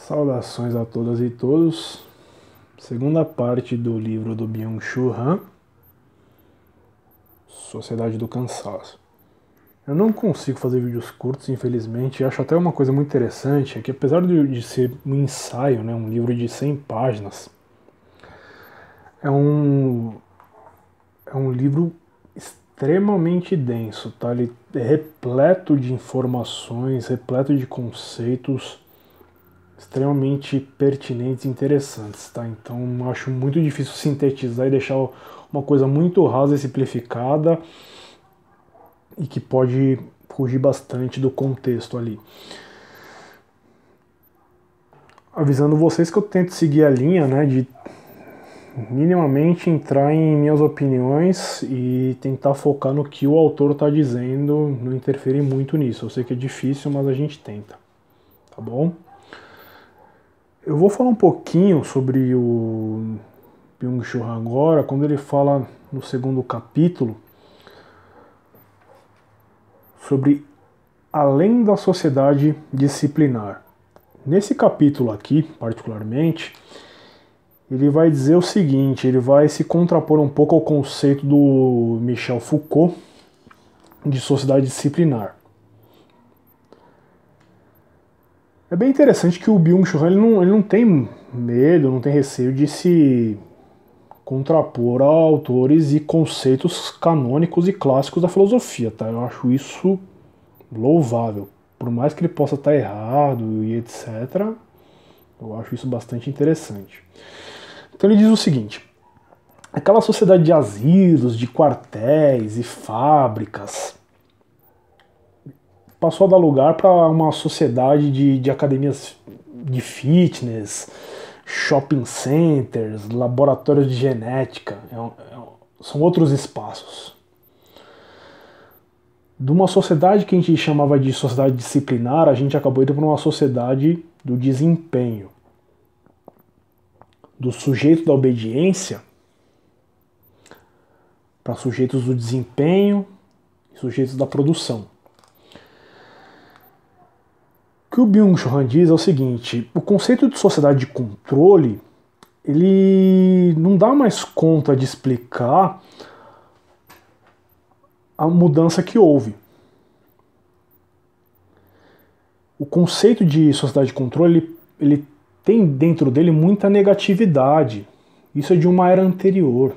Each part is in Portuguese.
Saudações a todas e todos. Segunda parte do livro do Byung-Chul Han, Sociedade do Cansaço. Eu não consigo fazer vídeos curtos, infelizmente. Eu acho até uma coisa muito interessante, é que apesar de ser um ensaio, né, um livro de 100 páginas, é um livro extremamente denso, tá? Ele é repleto de informações, repleto de conceitos extremamente pertinentes e interessantes, tá? Então acho muito difícil sintetizar e deixar uma coisa muito rasa e simplificada e que pode fugir bastante do contexto ali. Avisando vocês que eu tento seguir a linha, né, de minimamente entrar em minhas opiniões e tentar focar no que o autor está dizendo, não interferir muito nisso. Eu sei que é difícil, mas a gente tenta, tá bom? Eu vou falar um pouquinho sobre o Byung-Chul Han agora, quando ele fala no segundo capítulo sobre além da sociedade disciplinar. Nesse capítulo aqui, particularmente, ele vai dizer o seguinte, ele vai se contrapor um pouco ao conceito do Michel Foucault de sociedade disciplinar. É bem interessante que o Byung-Chul Han ele não tem medo, não tem receio de se contrapor a autores e conceitos canônicos e clássicos da filosofia, tá? Eu acho isso louvável. Por mais que ele possa estar errado e etc., eu acho isso bastante interessante. Então ele diz o seguinte: aquela sociedade de asilos, de quartéis e fábricas passou a dar lugar para uma sociedade de academias de fitness, shopping centers, laboratórios de genética. São outros espaços. De uma sociedade que a gente chamava de sociedade disciplinar, a gente acabou indo para uma sociedade do desempenho. Do sujeito da obediência para sujeitos do desempenho e sujeitos da produção. O que o Byung-Chul Han diz é o seguinte: o conceito de sociedade de controle ele não dá mais conta de explicar a mudança que houve. O conceito de sociedade de controle ele tem dentro dele muita negatividade. Isso é de uma era anterior.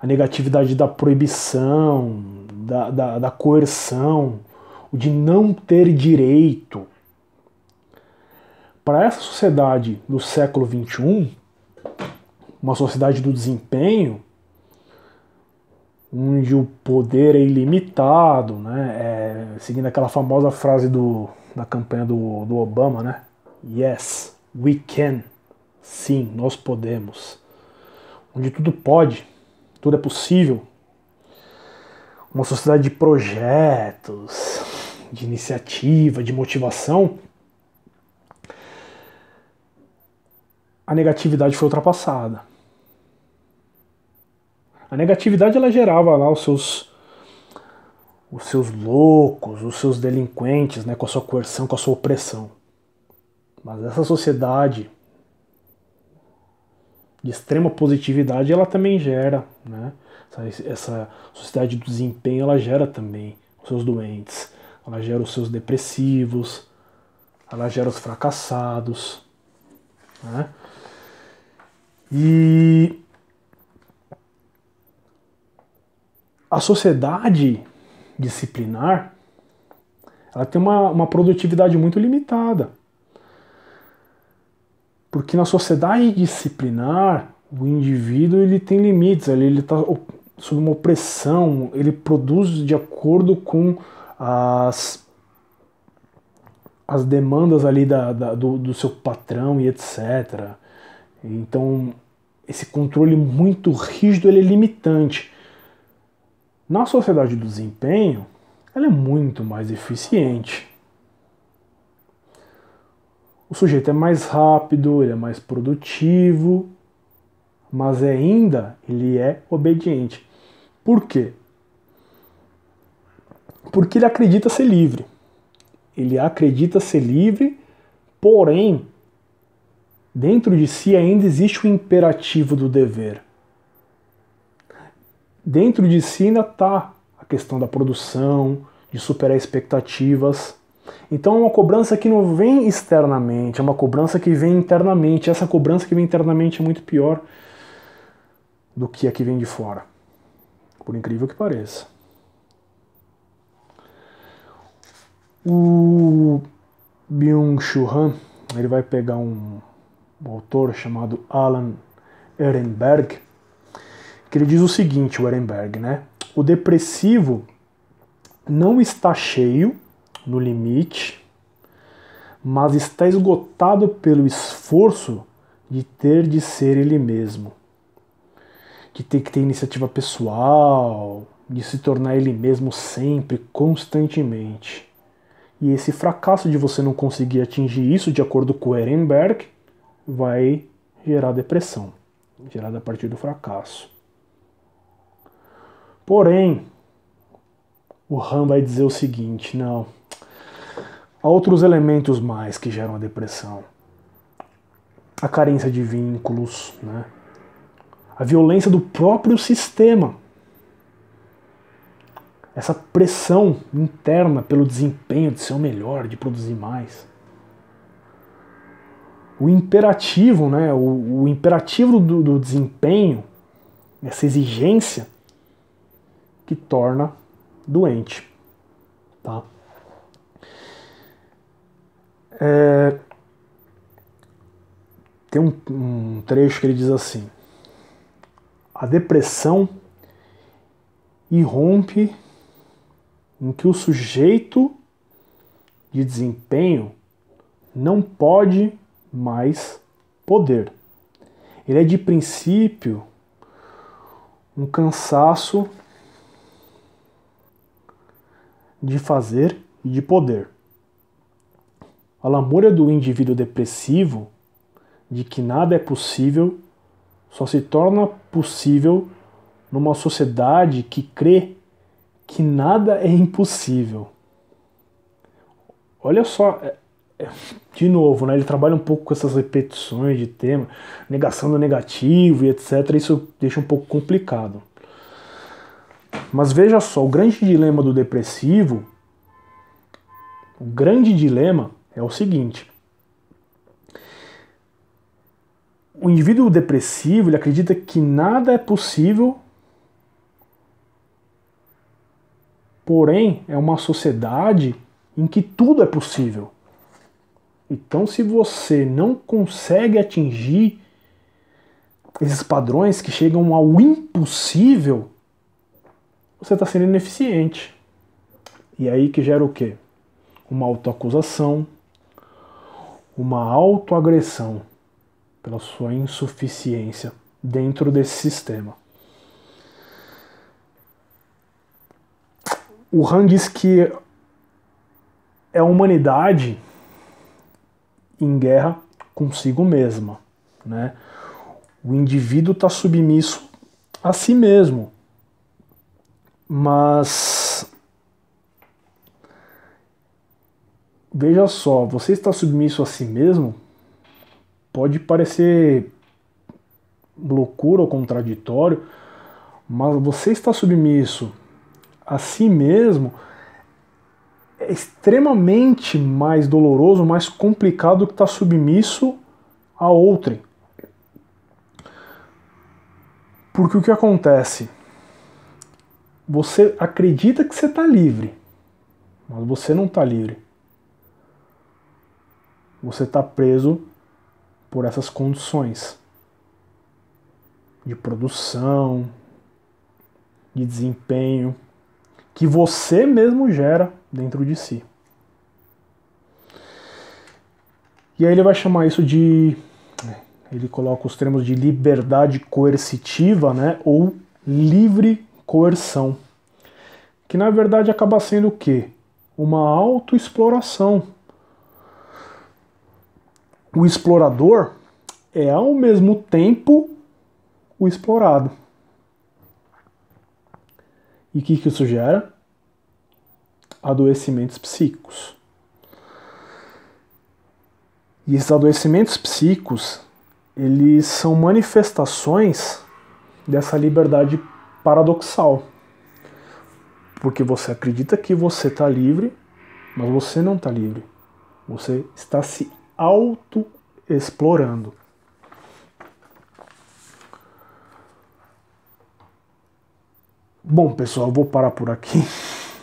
A negatividade da proibição, da coerção, o de não ter direito. Para essa sociedade do século XXI, uma sociedade do desempenho, onde o poder é ilimitado, né? Seguindo aquela famosa frase da campanha do Obama, né? Yes, we can. Sim, nós podemos. Onde tudo pode, tudo é possível. Uma sociedade de projetos, de iniciativa, de motivação. A negatividade foi ultrapassada. A negatividade ela gerava lá os seus loucos, os seus delinquentes, né, com a sua coerção, com a sua opressão. Mas essa sociedade de extrema positividade, ela também gera, né? Essa sociedade do desempenho, ela gera também os seus doentes, ela gera os seus depressivos, ela gera os fracassados, né? E a sociedade disciplinar, ela tem uma produtividade muito limitada. Porque na sociedade disciplinar, o indivíduo ele tem limites, ele está sob uma opressão, ele produz de acordo com as demandas ali do seu patrão e etc. Então, esse controle muito rígido ele é limitante. Na sociedade do desempenho, ela é muito mais eficiente. O sujeito é mais rápido, ele é mais produtivo, mas ainda ele é obediente. Por quê? Porque ele acredita ser livre. Ele acredita ser livre Porém, dentro de si ainda existe o imperativo do dever. Dentro de si ainda está a questão da produção, de superar expectativas. Então é uma cobrança que não vem externamente, é uma cobrança que vem internamente. Essa cobrança que vem internamente é muito pior do que a que vem de fora, por incrível que pareça. O Byung-Chul Han, ele vai pegar um autor chamado Alan Ehrenberg, que ele diz o seguinte, o Ehrenberg, né? O depressivo não está cheio, no limite, mas está esgotado pelo esforço de ter de ser ele mesmo, de ter que ter iniciativa pessoal, de se tornar ele mesmo sempre, constantemente. E esse fracasso de você não conseguir atingir isso, de acordo com Ehrenberg, vai gerar depressão, gerada a partir do fracasso. Porém, o Han vai dizer o seguinte, não, há outros elementos mais que geram a depressão. A carência de vínculos, né? A violência do próprio sistema. Essa pressão interna pelo desempenho de ser o melhor, de produzir mais. O imperativo, né? O imperativo do desempenho, essa exigência que torna doente. Tá? Tem um trecho que ele diz assim: a depressão irrompe em que o sujeito de desempenho não pode mais poder. Ele é de princípio um cansaço de fazer e de poder. A lamúria do indivíduo depressivo de que nada é possível só se torna possível numa sociedade que crê que nada é impossível. Olha só, de novo, né, ele trabalha um pouco com essas repetições de tema, negação do negativo e etc. Isso deixa um pouco complicado. Mas veja só, o grande dilema do depressivo, o grande dilema é o seguinte: o indivíduo depressivo, ele acredita que nada é possível, porém é uma sociedade em que tudo é possível. Então, se você não consegue atingir esses padrões que chegam ao impossível, você está sendo ineficiente. E aí que gera o quê? Uma autoacusação, uma autoagressão pela sua insuficiência dentro desse sistema. O Han diz que é a humanidade em guerra consigo mesma, né? O indivíduo está submisso a si mesmo, mas veja só, você está submisso a si mesmo pode parecer loucura ou contraditório, mas você está submisso a si mesmo é extremamente mais doloroso, mais complicado do que estar submisso a outrem. Porque o que acontece? Você acredita que você está livre, mas você não está livre. Você está preso por essas condições de produção, de desempenho, que você mesmo gera dentro de si. E aí ele vai chamar isso de... ele coloca os termos de liberdade coercitiva, né, ou livre coerção, que na verdade acaba sendo o quê? Uma autoexploração. O explorador é ao mesmo tempo o explorado. E o que isso gera? Adoecimentos psíquicos. E esses adoecimentos psíquicos, eles são manifestações dessa liberdade paradoxal. Porque você acredita que você está livre, mas você não está livre. Você está se auto-explorando. Bom, pessoal, eu vou parar por aqui.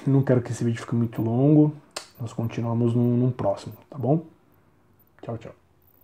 Não quero que esse vídeo fique muito longo. Nós continuamos num próximo, tá bom? Tchau, tchau.